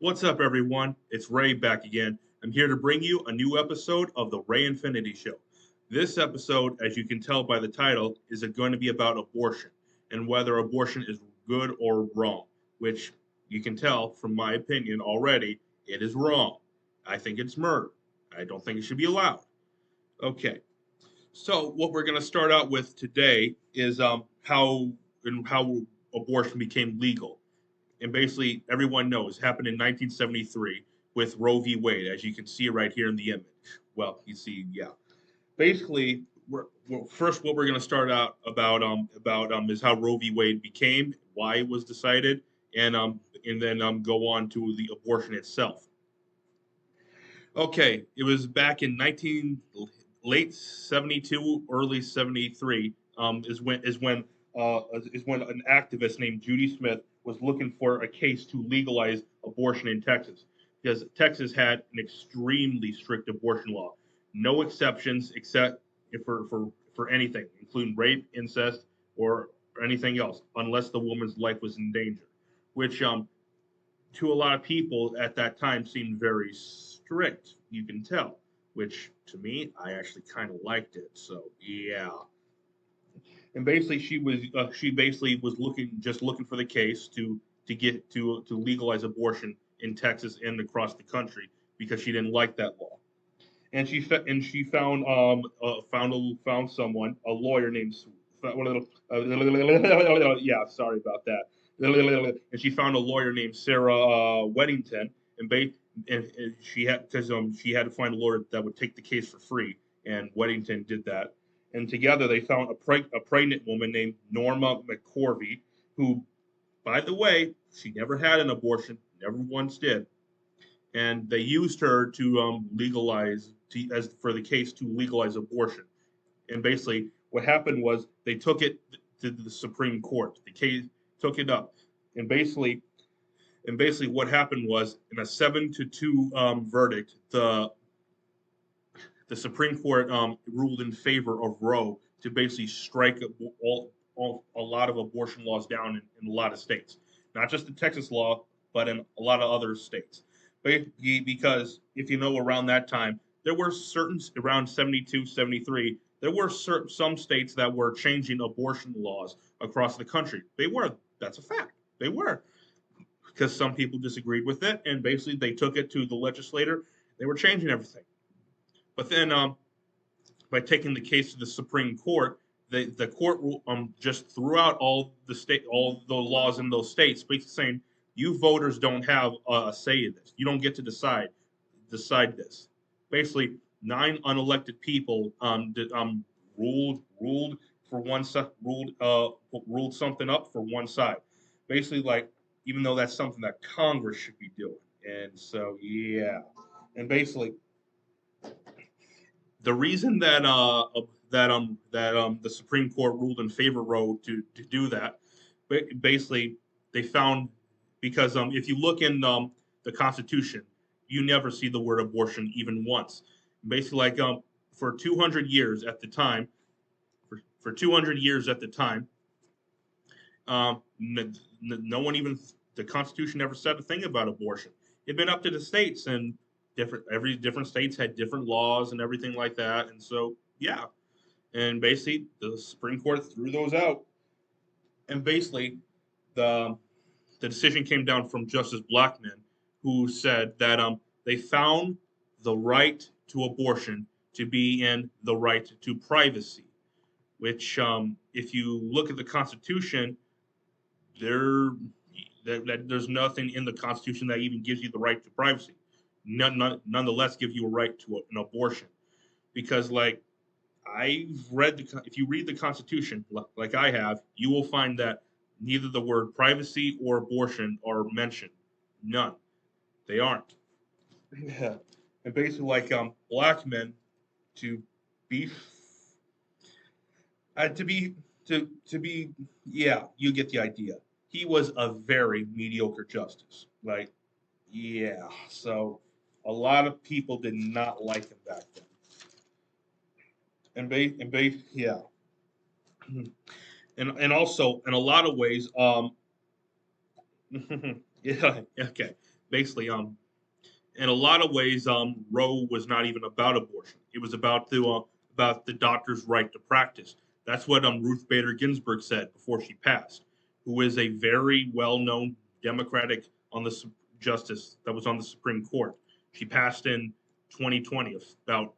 What's up, everyone? It's Ray back again. I'm here to bring you a new episode of The Ray Infinity Show. This episode, as you can tell by the title, is going to be about abortion and whether abortion is good or wrong, which you can tell from my opinion already, it is wrong. I think it's murder. I don't think it should be allowed. Okay, so what we're going to start out with today is how abortion became legal, and basically everyone knows happened in 1973 with Roe v. Wade, as you can see right here in the image. Well, you see, yeah. Basically, first what we're going to start out about is how Roe v. Wade became, why it was decided, and then go on to the abortion itself. Okay, it was back in 19 late 72, early 73 is when an activist named Judy Smith was looking for a case to legalize abortion in Texas, because Texas had an extremely strict abortion law, no exceptions except for anything, including rape, incest, or anything else, unless the woman's life was in danger, which to a lot of people at that time seemed very strict. You can tell, which to me, I actually kind of liked it. So yeah, and basically she basically was looking for the case to get to legalize abortion in Texas and across the country because she didn't like that law. And she found found someone, a lawyer named yeah, sorry about that. And she found a lawyer named Sarah Weddington, and she had to find a lawyer that would take the case for free, and Weddington did that. And together they found a pregnant woman named Norma McCorvey, who, by the way, she never had an abortion, never once did, and they used her to legalize as for the case to legalize abortion. And basically, what happened was they took it to the Supreme Court. The case took it up, and basically what happened was in a 7-2 verdict, the Supreme Court ruled in favor of Roe to basically strike a lot of abortion laws down in a lot of states, not just the Texas law, but in a lot of other states. Because if you know, around that time, there were certain, around 72, 73, there were some states that were changing abortion laws across the country. That's a fact. They were, because some people disagreed with it, and basically they took it to the legislator. They were changing everything. But then by taking the case to the Supreme Court, the court just threw out all the laws in those states, basically saying you voters don't have a say in this. You don't get to decide this. Basically, 9 unelected people ruled for one side, ruled something up for one side. Basically, like, even though that's something that Congress should be doing, and so yeah, and basically the reason that the Supreme Court ruled in favor of Roe to do that, basically they found, because if you look in the Constitution, you never see the word abortion even once. Basically, like for 200 years at the time, for 200 years at the time, no one, even the Constitution, never said a thing about abortion. It'd been up to the states, and different states had different laws and everything like that. And so yeah, and basically the Supreme Court threw those out. And basically the the decision came down from Justice Blackmun, who said that they found the right to abortion to be in the right to privacy, which if you look at the Constitution, there there's nothing in the Constitution that even gives you the right to privacy. Nonetheless, give you a right to an abortion, because like if you read the Constitution like I have, you will find that neither the word privacy or abortion are mentioned. None. They aren't. Yeah. And basically, like black men to be to be to be yeah, you get the idea. He was a very mediocre justice. Like, yeah. So a lot of people did not like him back then. Yeah. And also in a lot of ways, yeah, okay. basically in a lot of ways, Roe was not even about abortion. It was about the doctor's right to practice. That's what Ruth Bader Ginsburg said before she passed, who is a very well-known Democratic on the justice that was on the Supreme Court. She passed in 2020. About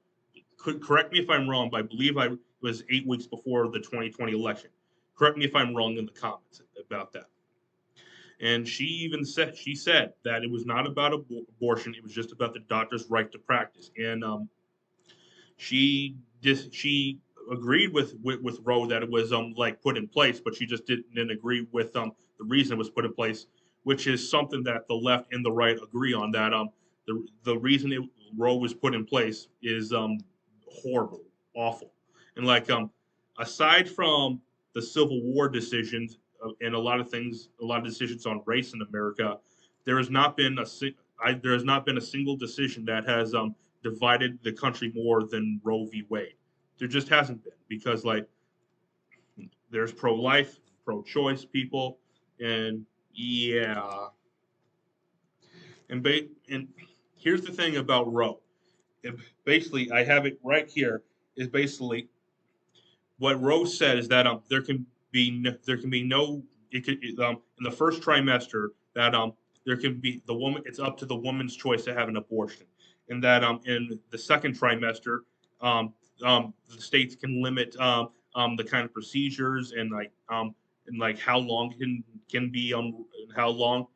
correct me if I'm wrong, but I believe I was 8 weeks before the 2020 election. Correct me if I'm wrong in the comments about that. And she said that it was not about abortion; it was just about the doctor's right to practice. And she agreed with Roe that it was like put in place, but she just didn't agree with the reason it was put in place, which is something that the left and the right agree on. That the reason Roe was put in place is horrible, awful, and like aside from the Civil War decisions and a lot of things, a lot of decisions on race in America, there has not been there has not been a single decision that has divided the country more than Roe v. Wade. There just hasn't been because like there's pro-life, pro-choice people, and yeah, and here's the thing about Roe. Basically, I have it right here. Is basically what Rose said is that there can be no in the first trimester that there can be the woman, it's up to the woman's choice to have an abortion, and that in the second trimester the states can limit the kind of procedures and like how long can be how long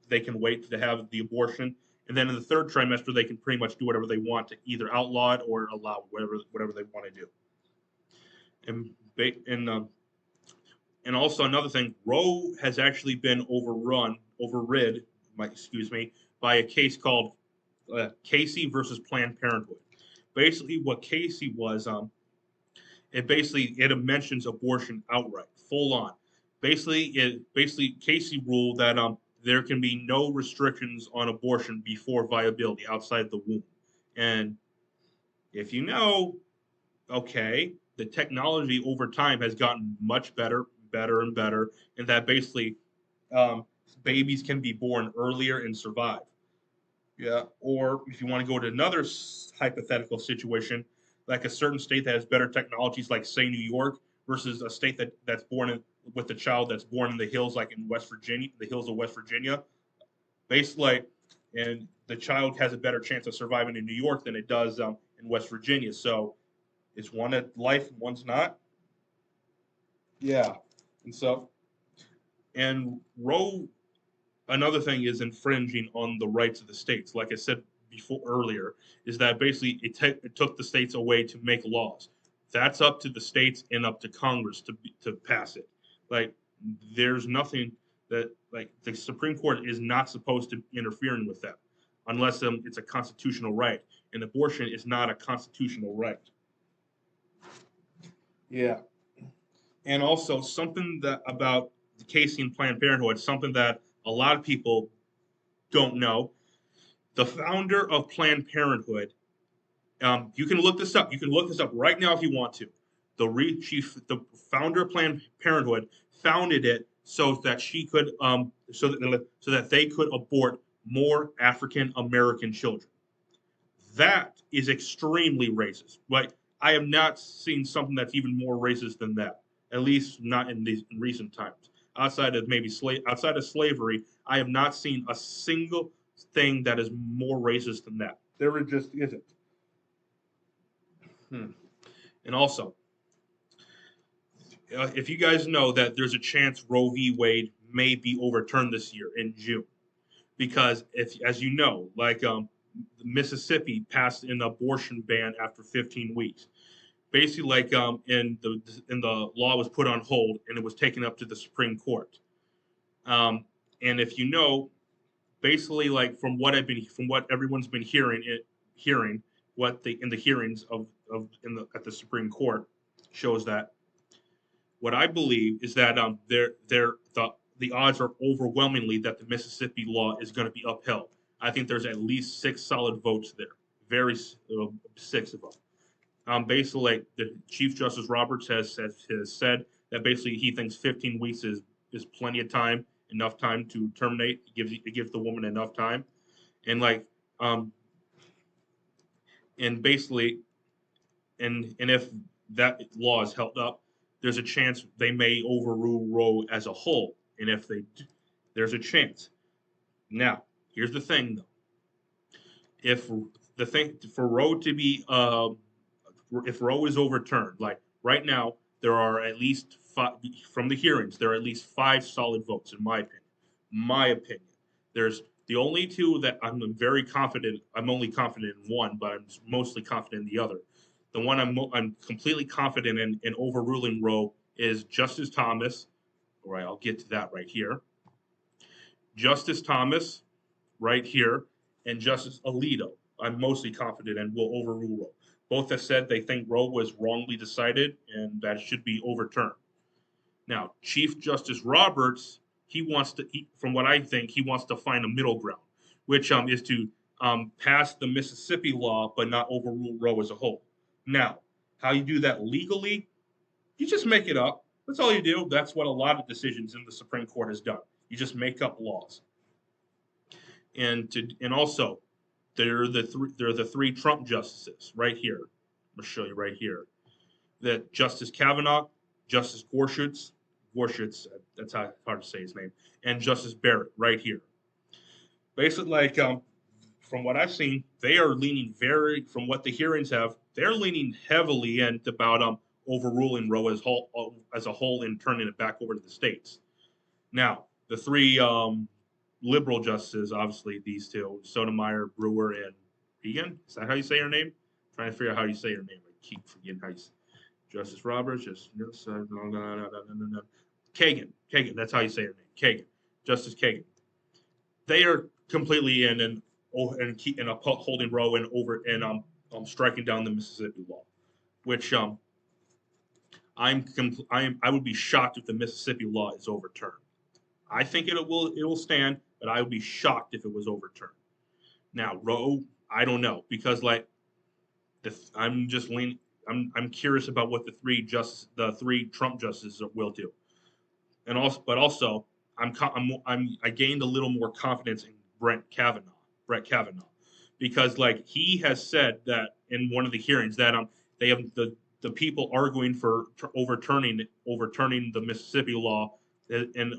they can wait to have the abortion. And then in the third trimester, they can pretty much do whatever they want to either outlaw it or allow whatever they want to do. And and also another thing, Roe has actually been overrid, excuse me, by a case called Casey versus Planned Parenthood. Basically, what Casey was, it mentions abortion outright, full on. Basically Casey ruled that there can be no restrictions on abortion before viability outside the womb. And if you know, okay, the technology over time has gotten much better, better and better, and that basically um, babies can be born earlier and survive. Yeah. Or if you want to go to another hypothetical situation, like a certain state that has better technologies, like say New York, versus a state that's born with a child that's born in the hills, like in West Virginia, the hills of West Virginia, basically, and the child has a better chance of surviving in New York than it does in West Virginia. So is one a life and one's not? Yeah. And so, and Roe, another thing is infringing on the rights of the states. Like I said before earlier, is that basically it took the states away to make laws. That's up to the states and up to Congress to pass it. Like there's nothing that like the Supreme Court is not supposed to interfering with that unless it's a constitutional right. And abortion is not a constitutional right. Yeah. And also something that about the Casey and Planned Parenthood, something that a lot of people don't know. The founder of Planned Parenthood, you can look this up. You can look this up right now if you want to. The founder of Planned Parenthood founded it so that so that they could abort more African American children. That is extremely racist. Like I have not seen something that's even more racist than that. At least not in recent times. Outside of slavery, I have not seen a single thing that is more racist than that. There just isn't. Hmm. And also, if you guys know that there's a chance Roe v. Wade may be overturned this year in June, because if, as you know, like Mississippi passed an abortion ban after 15 weeks. Basically, like and the law was put on hold and it was taken up to the Supreme Court. And if you know, basically, like from what everyone's been hearing what the in the hearings at the Supreme Court shows that what I believe is that the odds are overwhelmingly that the Mississippi law is going to be upheld. I think there's at least 6 solid votes there, very 6 of them. Basically, like the Chief Justice Roberts has said that basically he thinks 15 weeks is plenty of time, enough time to terminate. It gives the woman enough time. and like um and basically and if that law is held up, there's a chance they may overrule Roe as a whole. And if they do, there's a chance. Now, here's the thing though. If the thing for Roe to be if Roe is overturned, like right now, there are at least five from the hearings. There are at least five solid votes, in my opinion. My opinion. There's the only two that I'm very confident. I'm only confident in one, but I'm mostly confident in the other. The one I'm completely confident in overruling Roe is Justice Thomas. All right, I'll get to that right here. Justice Thomas, right here, and Justice Alito. I'm mostly confident and will overrule Roe. Both have said they think Roe was wrongly decided and that it should be overturned. Now, Chief Justice Roberts, from what I think, he wants to find a middle ground, which is to pass the Mississippi law but not overrule Roe as a whole. Now, how you do that legally, you just make it up. That's all you do. That's what a lot of decisions in the Supreme Court has done. You just make up laws. And also there are the three Trump justices right here. I'm gonna show you right here. That Justice Kavanaugh, Justice Gorsuch, that's how hard to say his name, and Justice Barrett right here. Basically, like from what I've seen, they are leaning from what the hearings have, they're leaning heavily and about overruling Roe as a whole and turning it back over to the states. Now, the three liberal justices, obviously these two, Sotomayor, Brewer, and Egan. Is that how you say her name? I'm trying to figure out how you say her name. I keep forgetting how you say. Justice Roberts, Kagan. That's how you say her name. Kagan, Justice Kagan. They are completely in and upholding Roe and striking down the Mississippi law, which I would be shocked if the Mississippi law is overturned. I think it will stand, but I would be shocked if it was overturned. Now Roe, I don't know because like I'm just leaning. I'm curious about what the three Trump justices will do, but also I gained a little more confidence in Brett Kavanaugh, because like he has said that in one of the hearings that they have the people arguing for overturning the Mississippi law and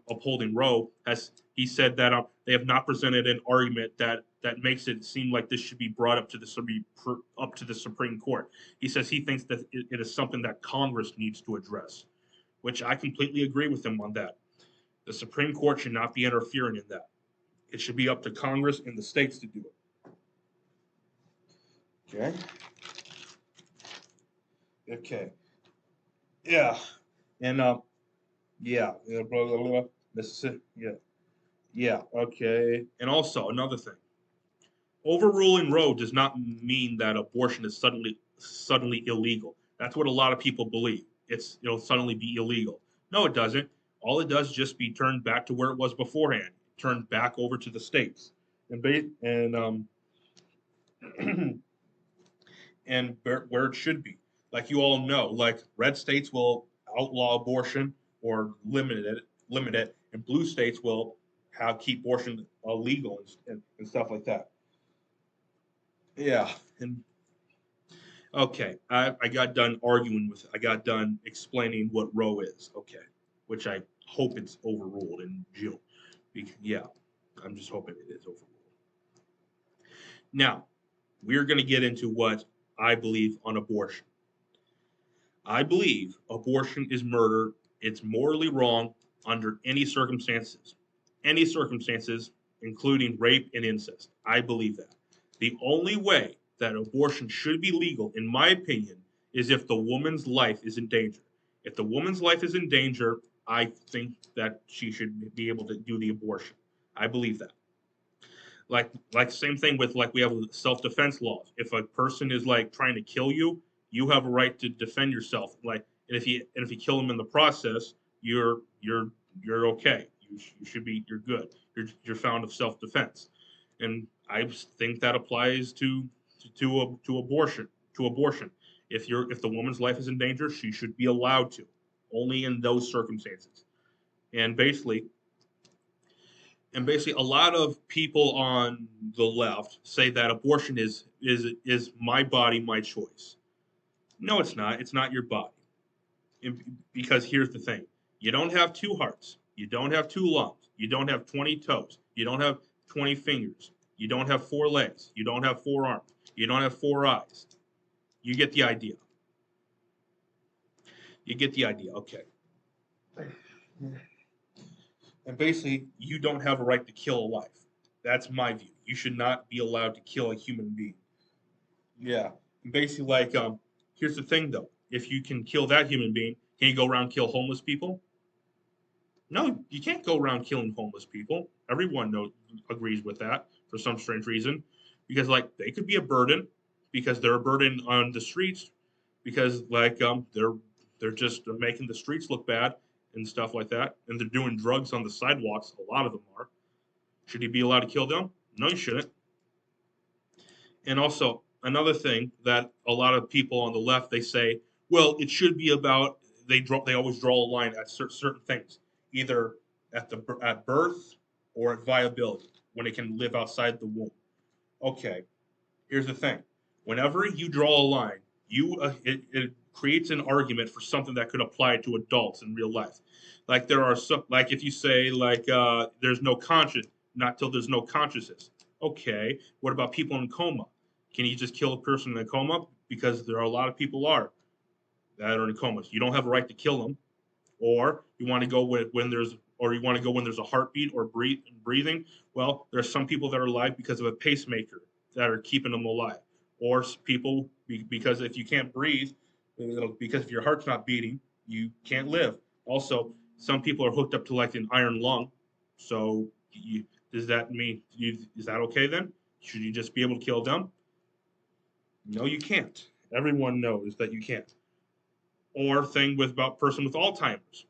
upholding Roe, has he said that they have not presented an argument that makes it seem like this should be brought up to the Supreme Court. He says he thinks that it is something that Congress needs to address, which I completely agree with him on that. The Supreme Court should not be interfering in that. It should be up to Congress and the states to do it. Okay. Okay. Yeah. And yeah. Blah, blah, blah. Mississippi. Yeah. Yeah. Okay. And also another thing. Overruling Roe does not mean that abortion is suddenly illegal. That's what a lot of people believe. It'll suddenly be illegal. No, it doesn't. All it does is just be turned back to where it was beforehand, turned back over to the states, and and where it should be. Like you all know, like red states will outlaw abortion or limit it, and blue states will keep abortion illegal and stuff like that. Yeah, and okay, I got done arguing with. I got done explaining what Roe is. Okay, which I hope it's overruled in June. Yeah, I'm just hoping it is overruled. Now, we're going to get into what I believe on abortion. I believe abortion is murder. It's morally wrong under any circumstances, including rape and incest. I believe that. The only way that abortion should be legal, in my opinion, is if the woman's life is in danger. If the woman's life is in danger, I think that she should be able to do the abortion. I believe that. Like same thing with like we have self-defense laws. If a person is like trying to kill you, you have a right to defend yourself. Like and if you kill them in the process, you're okay. You're good. You're found of self-defense, and I think that applies to abortion. If the woman's life is in danger, she should be allowed to, only in those circumstances. And basically, And basically, a lot of people on the left say that abortion is my body, my choice. No, it's not. It's not your body. Because here's the thing: you don't have two hearts, you don't have two lungs, you don't have 20 toes, you don't have 20 fingers, you don't have four legs, you don't have four arms, you don't have four eyes. You get the idea. You get the idea. Okay. And basically, you don't have a right to kill a life. That's my view. You should not be allowed to kill a human being. Yeah. And basically, here's the thing though: if you can kill that human being, can you go around and kill homeless people? No, you can't go around killing homeless people. Everyone agrees with that for some strange reason, because like they could be a burden, because they're a burden on the streets, because they're just making the streets look bad and stuff like that, and they're doing drugs on the sidewalks. A lot of them are. Should you be allowed to kill them? No, you shouldn't. And also another thing that a lot of people on the left they say, well, it should be about they always draw a line at certain things, either at birth or at viability when it can live outside the womb. Okay, here's the thing: whenever you draw a line, it creates an argument for something that could apply to adults in real life. Like there are some like if you say there's no conscience, not till there's no consciousness. Okay, what about people in coma? Can you just kill a person in a coma? Because there are a lot of people that are in comas. You don't have a right to kill them, or you want to go you want to go when there's a heartbeat or breathing. Well, there are some people that are alive because of a pacemaker that are keeping them alive, or people because if you can't breathe, because if your heart's not beating, you can't live. Also, some people are hooked up to like an iron lung. So, does that mean is that okay then? Should you just be able to kill them? No, you can't. Everyone knows that you can't. Or thing with about person with Alzheimer's,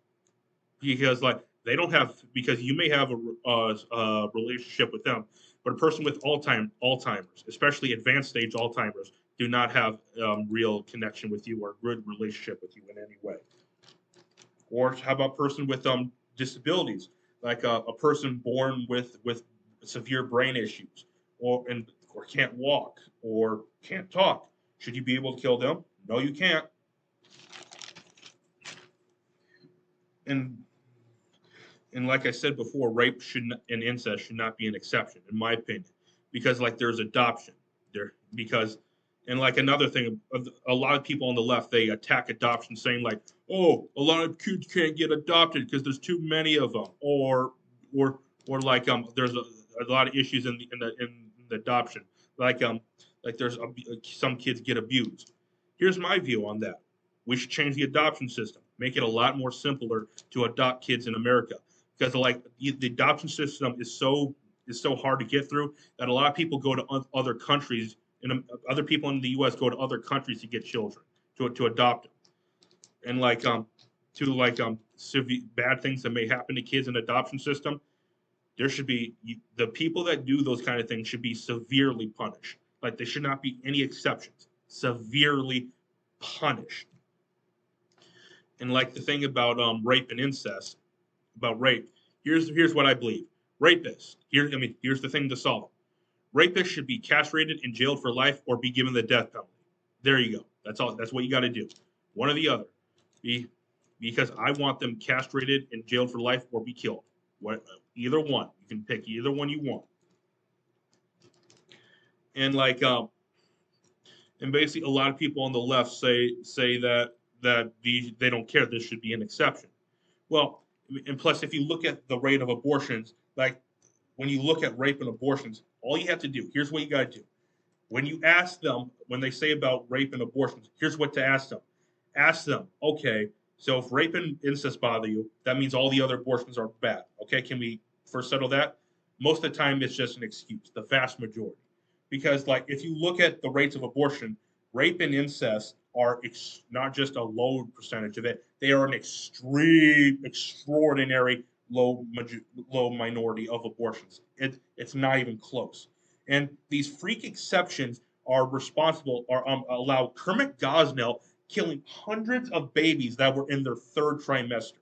because like they don't have because you may have a relationship with them, but a person with Alzheimer's, especially advanced stage Alzheimer's, do not have real connection with you or good relationship with you in any way. Or how about a person with disabilities, like a person born with severe brain issues, or can't walk or can't talk? Should you be able to kill them? No, you can't. And and like I said before, rape and incest should not be an exception, in my opinion, because like there's adoption there because, and like another thing, a lot of people on the left they attack adoption, saying like, oh, a lot of kids can't get adopted because there's too many of them, or like there's a lot of issues in the adoption, like there's some kids get abused. Here's my view on that: we should change the adoption system, make it a lot more simpler to adopt kids in America because like the adoption system is so hard to get through that a lot of people go to other countries and other people in the U.S. go to other countries to get children to adopt them, and bad things that may happen to kids in the adoption system. There should be the people that do those kind of things should be severely punished. Like there should not be any exceptions. Severely punished. And like the thing about rape and incest, about rape. Here's what I believe. Rapists. Here's the thing to solve. Rapists should be castrated and jailed for life or be given the death penalty. There you go. That's all. That's what you got to do. One or the other. Because I want them castrated and jailed for life or be killed. Either one. You can pick either one you want. And and basically a lot of people on the left say that they don't care. This should be an exception. Well, and plus, if you look at the rate of abortions, like when you look at rape and abortions, all you have to do, here's what you got to do. When you ask them, when they say about rape and abortions, here's what to ask them. Ask them, okay, so if rape and incest bother you, that means all the other abortions are bad. Okay, can we first settle that? Most of the time, it's just an excuse, the vast majority. Because, like, if you look at the rates of abortion, rape and incest are not just a low percentage of it; they are an extraordinary low minority of abortions. It's not even close. And these freak exceptions are responsible, or allow Kermit Gosnell killing hundreds of babies that were in their third trimester.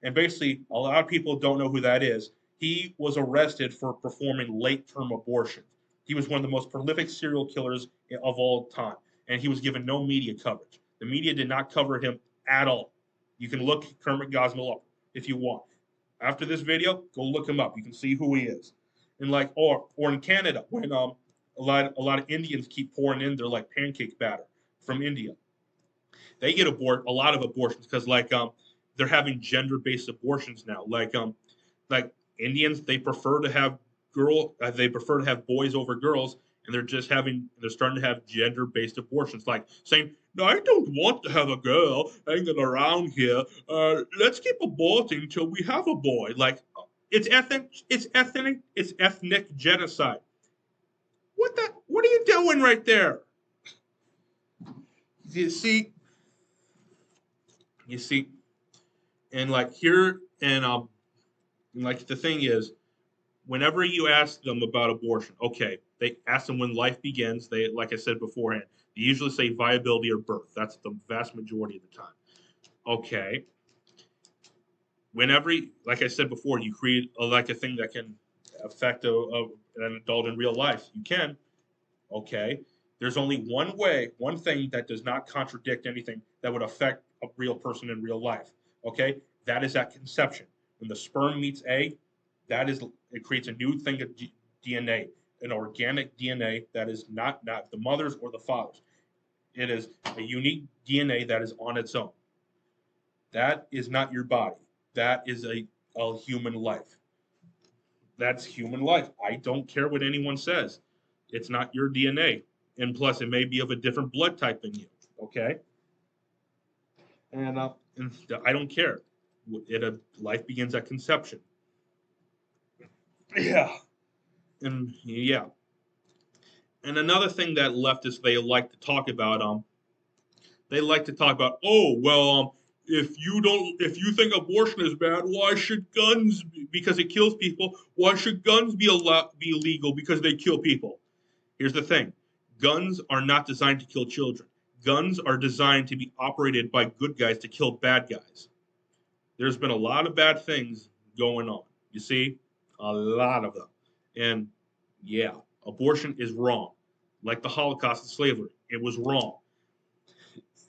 And basically, a lot of people don't know who that is. He was arrested for performing late-term abortions. He was one of the most prolific serial killers of all time, and he was given no media coverage. The media did not cover him at all. You can look Kermit Gosnell up if you want. After this video, go look him up. You can see who he is. And like, or in Canada, when a lot of Indians keep pouring in their like pancake batter from India, they get a lot of abortions because they're having gender-based abortions now. Like Indians, they prefer to have boys over girls, and they're starting to have gender-based abortions, like saying, "No, I don't want to have a girl hanging around here. Let's keep aborting until we have a boy." Like it's ethnic genocide. What are you doing right there? You see, you see, and like here, and like the thing is, whenever you ask them about abortion, okay, they ask them when life begins. They, like I said beforehand, they usually say viability or birth. That's the vast majority of the time. Okay, like I said before, you create like a thing that can affect an adult in real life. You can. Okay, there's only one thing that does not contradict anything that would affect a real person in real life. Okay, that is at conception. When the sperm meets egg, it creates a new thing of DNA, an organic DNA that is not the mother's or the father's. It is a unique DNA that is on its own. That is not your body. That is a human life. That's human life. I don't care what anyone says. It's not your DNA. And plus, it may be of a different blood type than you. Okay? And I don't care. Life begins at conception. Yeah. And yeah. And another thing that leftists they like to talk about, oh well, if you think abortion is bad, why should guns because it kills people, why should guns be illegal because they kill people? Here's the thing. Guns are not designed to kill children. Guns are designed to be operated by good guys to kill bad guys. There's been a lot of bad things going on. You see? A lot of them. And yeah, abortion is wrong. Like the Holocaust and slavery, it was wrong.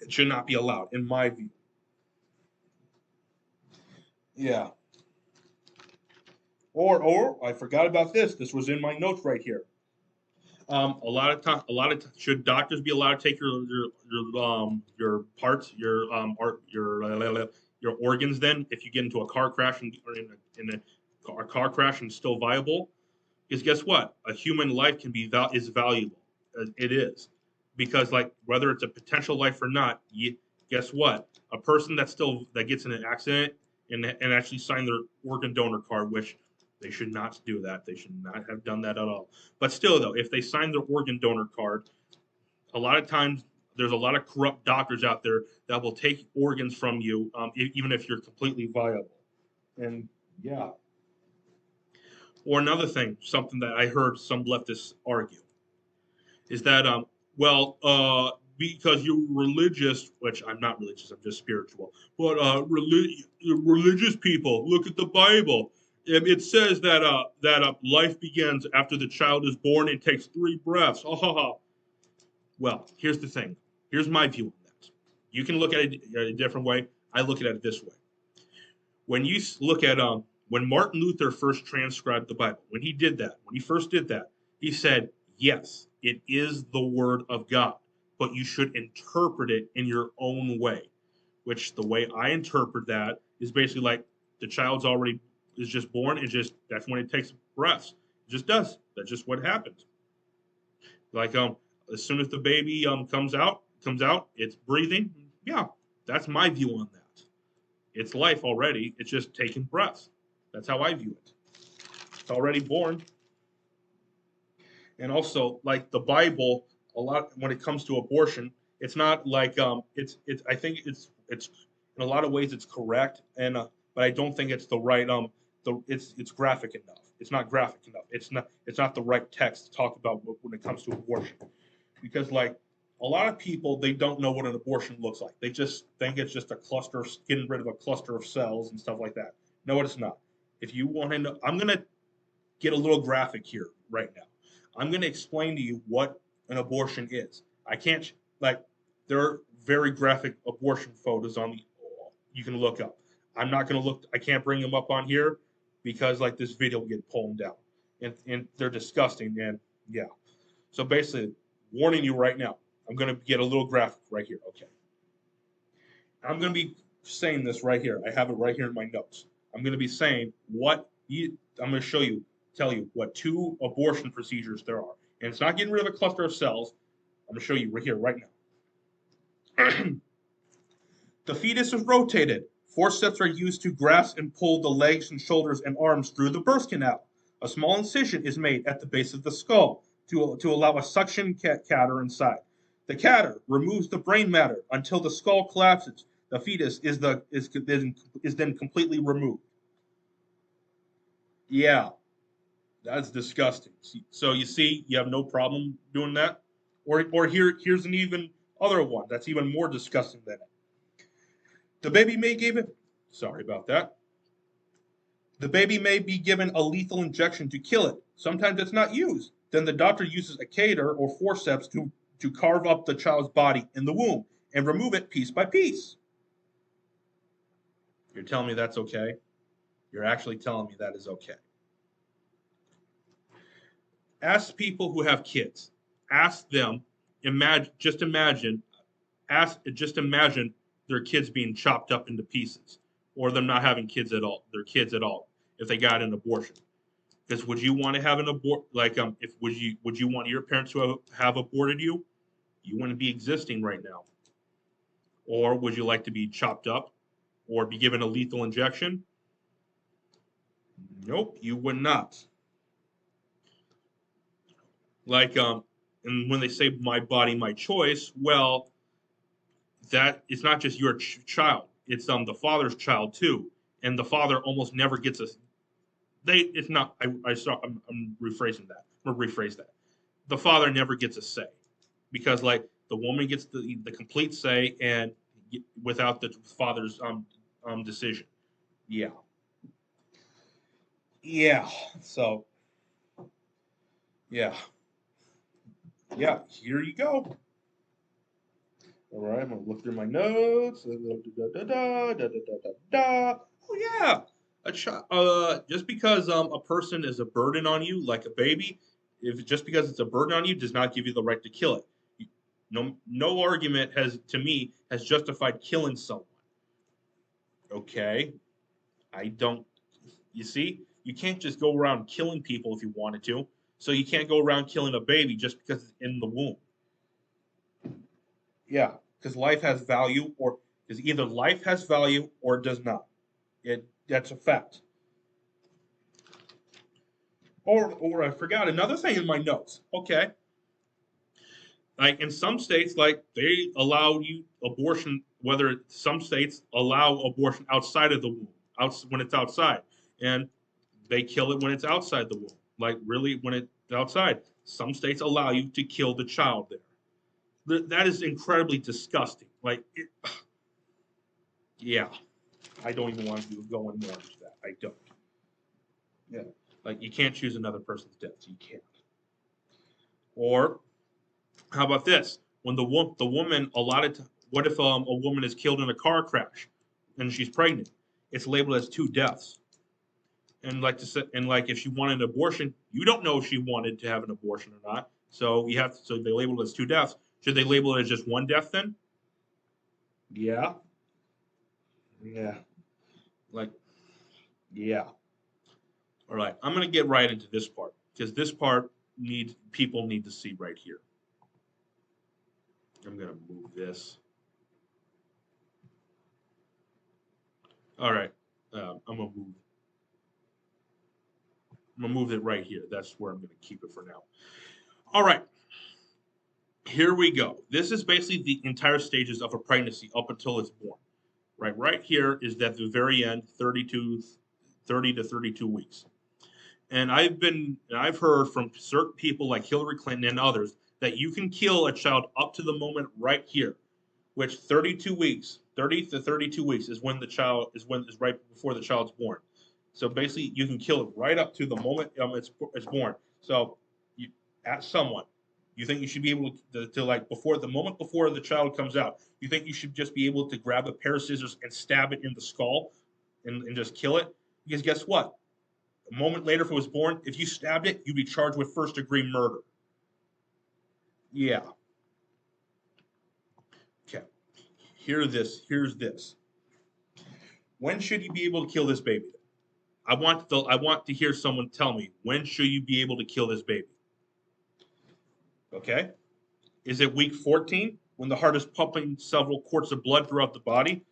It should not be allowed, in my view. Yeah. Or I forgot about this. This was in my notes right here. Should doctors be allowed to take your parts, your organs? Then, if you get into a car crash or in a car crash and still viable, because guess what? A human life is valuable. It is, because like whether it's a potential life or not, guess what? A person that gets in an accident and actually sign their organ donor card, which they should not do that. They should not have done that at all. But still, though, if they sign their organ donor card, a lot of times there's a lot of corrupt doctors out there that will take organs from you, even if you're completely viable. And yeah. Or another thing, something that I heard some leftists argue, is that because you're religious, which I'm not religious, I'm just spiritual, but religious people look at the Bible. It says that life begins after the child is born. It takes 3 breaths. Well, here's the thing. Here's my view on that. You can look at it a different way. I look at it this way. When you look at when Martin Luther first transcribed the Bible, when he first did that, he said, yes, it is the word of God, but you should interpret it in your own way, which the way I interpret that is basically like the child's already is just born. That's when it takes breaths. It just does. That's just what happens. Like as soon as the baby comes out, it's breathing. Yeah, that's my view on that. It's life already. It's just taking breaths. That's how I view it. It's already born. And also, like the Bible, a lot when it comes to abortion, it's not like it's. I think it's in a lot of ways it's correct, but I don't think it's the right it's graphic enough. It's not graphic enough. It's not the right text to talk about when it comes to abortion, because like a lot of people they don't know what an abortion looks like. They just think it's just getting rid of a cluster of cells and stuff like that. No, it's not. If you want to know, I'm going to get a little graphic here right now. I'm going to explain to you what an abortion is. I can't, like, there are very graphic abortion photos on the, you can look up. I'm not going to look, I can't bring them up on here because, like, this video will get pulled down. And they're disgusting. And yeah. So basically, warning you right now, I'm going to get a little graphic right here. Okay. I'm going to be saying this right here. I have it right here in my notes. I'm going to be saying I'm going to show you, tell you what 2 abortion procedures there are. And it's not getting rid of a cluster of cells. I'm going to show you right here, right now. The fetus is rotated. Forceps are used to grasp and pull the legs and shoulders and arms through the birth canal. A small incision is made at the base of the skull to allow a suction catheter inside. The catheter removes the brain matter until the skull collapses. The fetus is then completely removed. Yeah, that's disgusting. So you see, you have no problem doing that. Or here's an even other one that's even more disgusting than it. The baby may give sorry about that. The baby may be given a lethal injection to kill it. Sometimes it's not used. Then the doctor uses a catheter or forceps to carve up the child's body in the womb and remove it piece by piece. You're telling me that's okay? You're actually telling me that is okay. Ask people who have kids. Ask them, just imagine their kids being chopped up into pieces, or them not having their kids at all, if they got an abortion. Because would you want to have an abort? Like, if would you want your parents to have aborted you? You wouldn't be existing right now. Or would you like to be chopped up, or be given a lethal injection? Nope, you would not. Like, and when they say "my body, my choice," well, that it's not just your child; it's the father's child too, and the father almost never gets a. It's not. I'm rephrasing that. I'm gonna rephrase that. The father never gets a say, because, like, the woman gets the complete say, and without the father's decision. Yeah. Yeah. So. Yeah. Yeah. Here you go. All right, I'm gonna look through my notes. Oh yeah, just because a person is a burden on you, like a baby, if just because it's a burden on you, does not give you the right to kill it. No argument has justified killing someone. Okay, I don't. You see, you can't just go around killing people if you wanted to. So you can't go around killing a baby just because it's in the womb. Yeah, because life has value, or because either life has value or it does not. That's a fact. Or I forgot another thing in my notes. Okay, like in some states, like they allow you abortion. Whether some states allow abortion outside of the womb, when it's outside, and they kill it when it's outside the womb. Like, really, when it's outside, some states allow you to kill the child there. That is incredibly disgusting. Like, yeah, I don't even want to go in more into that. I don't. Yeah, like, you can't choose another person's death. You can't. Or how about this? When the woman allotted to, what if a woman is killed in a car crash and she's pregnant? It's labeled as 2 deaths. And like to say, and like if she wanted an abortion, you don't know if she wanted to have an abortion or not. So so they label it as 2 deaths. Should they label it as just 1 death then? Yeah. Yeah. Like, yeah. All right. I'm gonna get right into this part, because this part people need to see right here. I'm gonna move this. All right. I'm gonna move it right here. That's where I'm gonna keep it for now. All right. Here we go. This is basically the entire stages of a pregnancy up until it's born. Right here is at the very end, 30 to 32 weeks. And I've heard from certain people like Hillary Clinton and others that you can kill a child up to the moment right here, which 32 weeks, 30 to 32 weeks is when the child is right before the child's born. So basically, you can kill it right up to the moment it's born. So you at someone, you think you should be able to like before the moment before the child comes out, you think you should just be able to grab a pair of scissors and stab it in the skull and just kill it? Because guess what? A moment later, if it was born, if you stabbed it, you'd be charged with first-degree murder. Yeah. Okay. Here's this. When should you be able to kill this baby? I want to hear someone tell me, when should you be able to kill this baby? Okay? Is it week 14 when the heart is pumping several quarts of blood throughout the body?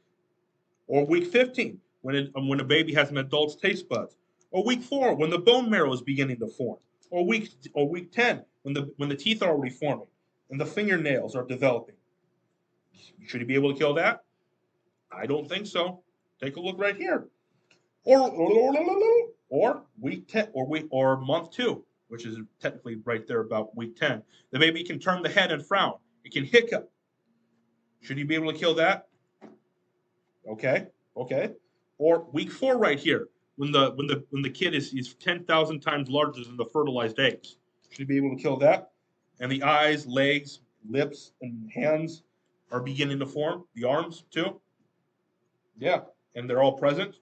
Or week 15 when a baby has an adult's taste buds? Or week 4 when the bone marrow is beginning to form? Or week 10 when the teeth are already forming and the fingernails are developing? Should he be able to kill that? I don't think so. Take a look right here. Or week 10 or month 2, which is technically right there about week 10. The baby can turn the head and frown. It can hiccup. Should he be able to kill that? Okay. Or week 4 right here, when the kid is 10,000 times larger than the fertilized eggs. Should he be able to kill that? And the eyes, legs, lips, and hands are beginning to form. The arms too. Yeah, and they're all present.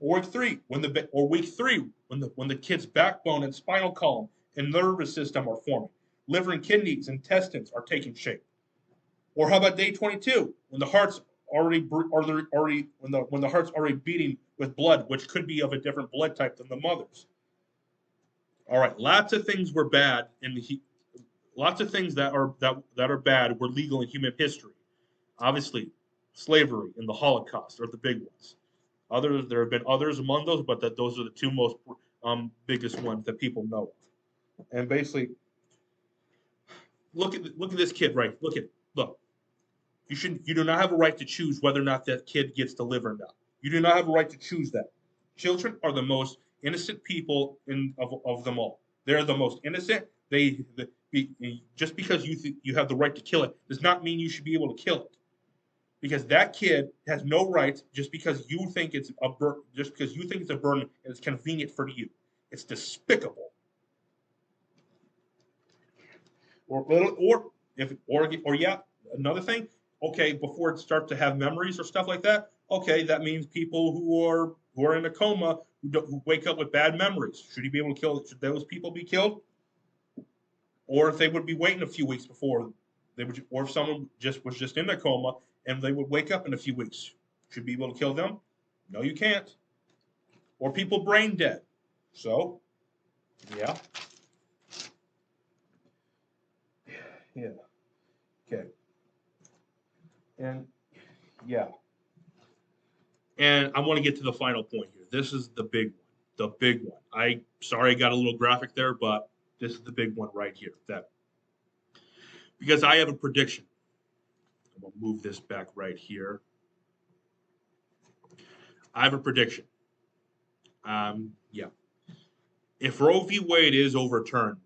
Or week 3, when the kid's backbone and spinal column and nervous system are forming, liver and kidneys, intestines are taking shape. Or how about day 22, when the heart's already when the heart's already beating with blood, which could be of a different blood type than the mother's. All right, lots of things were bad lots of things that are bad were legal in human history. Obviously, slavery and the Holocaust are the big ones. There have been others among those, but those are the two most biggest ones that people know of. And basically, look at this kid, right? Look. You do not have a right to choose whether or not that kid gets to live or not. You do not have a right to choose that. Children are the most innocent people of them all. They're the most innocent. Just because you have the right to kill it does not mean you should be able to kill it. Because that kid has no rights just because you think it's a burden and it's convenient for you. It's despicable. Or yeah, another thing. Okay, before it starts to have memories or stuff like that. Okay, that means people who are in a coma who wake up with bad memories. Should he be able to kill? Should those people be killed? Or if they would be waiting a few weeks before they would, or if someone was just in a coma and they would wake up in a few weeks, should be able to kill them? No, you can't. Or people brain dead. So, yeah. Yeah. Okay. And yeah. And I want to get to the final point here. This is the big one. The big one. Sorry I got a little graphic there, but this is the big one right here. Because I have a prediction. I'm gonna move this back right here. I have a prediction. Yeah. If Roe v. Wade is overturned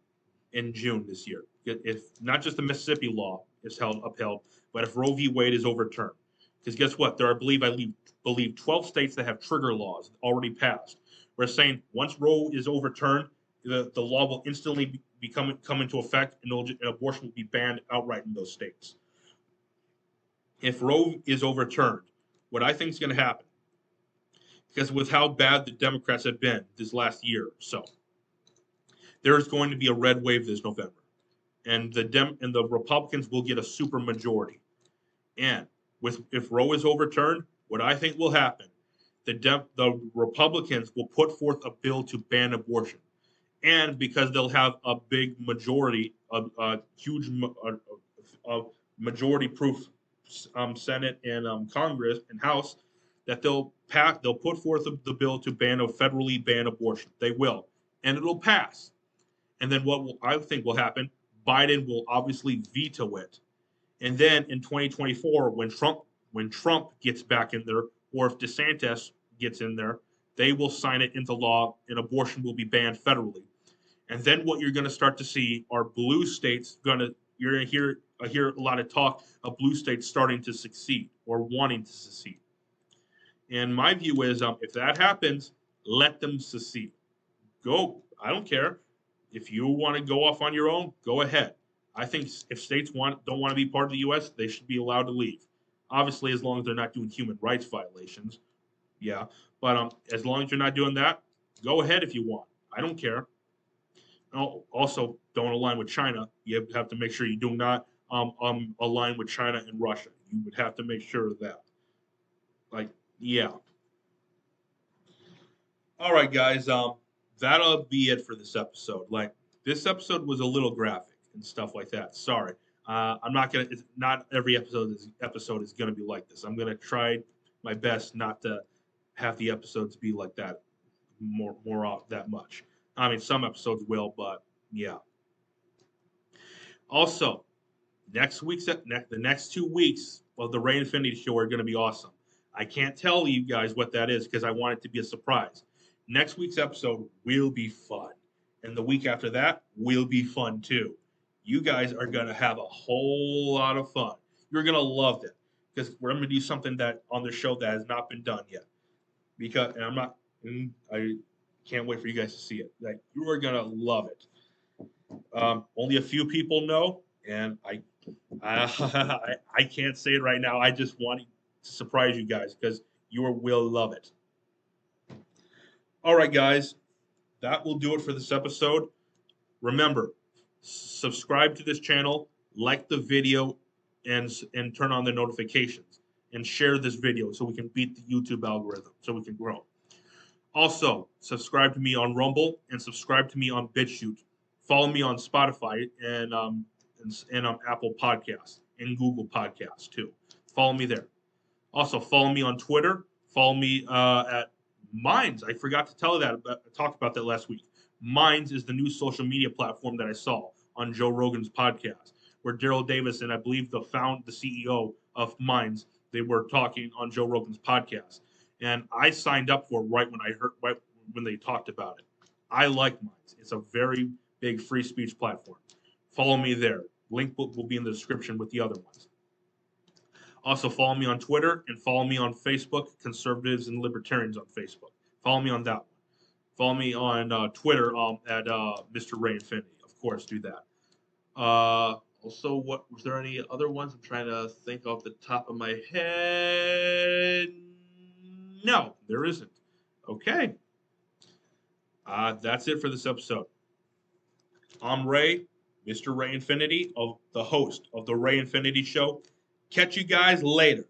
in June this year, if not just the Mississippi law is upheld, but if Roe v. Wade is overturned, because guess what? There are, I believe 12 states that have trigger laws already passed. We're saying once Roe is overturned, the law will instantly come into effect, and abortion will be banned outright in those states. If Roe is overturned, what I think is going to happen, because with how bad the Democrats have been this last year or so, there is going to be a red wave this November, and the Republicans will get a super majority. And if Roe is overturned, what I think will happen, the Republicans will put forth a bill to ban abortion, and because they'll have a big majority, a huge majority-proof Senate and Congress and House, that they'll put forth the bill to federally ban abortion. They will, and it'll pass. And then I think will happen, Biden will obviously veto it. And then in 2024, when Trump gets back in there, or if DeSantis gets in there, they will sign it into law, and abortion will be banned federally. And then what you're going to start to see are blue states you're going to hear a lot of talk of blue states starting to succeed or wanting to succeed. And my view is, if that happens, let them secede. Go. I don't care. If you want to go off on your own, go ahead. I think if states don't want to be part of the U.S., they should be allowed to leave. Obviously, as long as they're not doing human rights violations, yeah. But as long as you're not doing that, go ahead if you want. I don't care. Also, don't align with China. You have to make sure you do not align with China and Russia. You would have to make sure of that. Like, yeah. All right, guys. That'll be it for this episode. Like, this episode was a little graphic and stuff like that. Sorry. I'm not gonna. Not every episode is gonna be like this. I'm gonna try my best not to have the episodes be like that more off that much. I mean, some episodes will, but yeah. Also, the next 2 weeks of the Ray Infinity Show are going to be awesome. I can't tell you guys what that is because I want it to be a surprise. Next week's episode will be fun, and the week after that will be fun too. You guys are going to have a whole lot of fun. You're going to love it because we're going to do something that on the show that has not been done yet. Because and I'm not, I can't wait for you guys to see it. Like you are going to love it. Only a few people know, and I can't say it right now. I just want to surprise you guys because you will love it. All right, guys, that will do it for this episode. Remember, subscribe to this channel, like the video, and turn on the notifications, and share this video so we can beat the YouTube algorithm, so we can grow. Also, subscribe to me on Rumble and subscribe to me on BitChute. Follow me on Spotify and on Apple Podcasts and Google Podcasts too. Follow me there. Also, follow me on Twitter. Follow me at Minds. I forgot to tell that. I talked about that last week. Minds is the new social media platform that I saw on Joe Rogan's podcast, where Daryl Davis and I believe the CEO of Minds, they were talking on Joe Rogan's podcast, and I signed up for it right when they talked about it. I like Minds. It's a very big free speech platform. Follow me there. Link will be in the description with the other ones. Also, follow me on Twitter and follow me on Facebook, Conservatives and Libertarians on Facebook. Follow me on that one. Follow me on Twitter at Mr. Ray Infinity. Of course, do that. Also, what was there any other ones? I'm trying to think off the top of my head. No, there isn't. Okay. That's it for this episode. I'm Ray, Mr. Ray Infinity, the host of the Ray Infinity Show. Catch you guys later.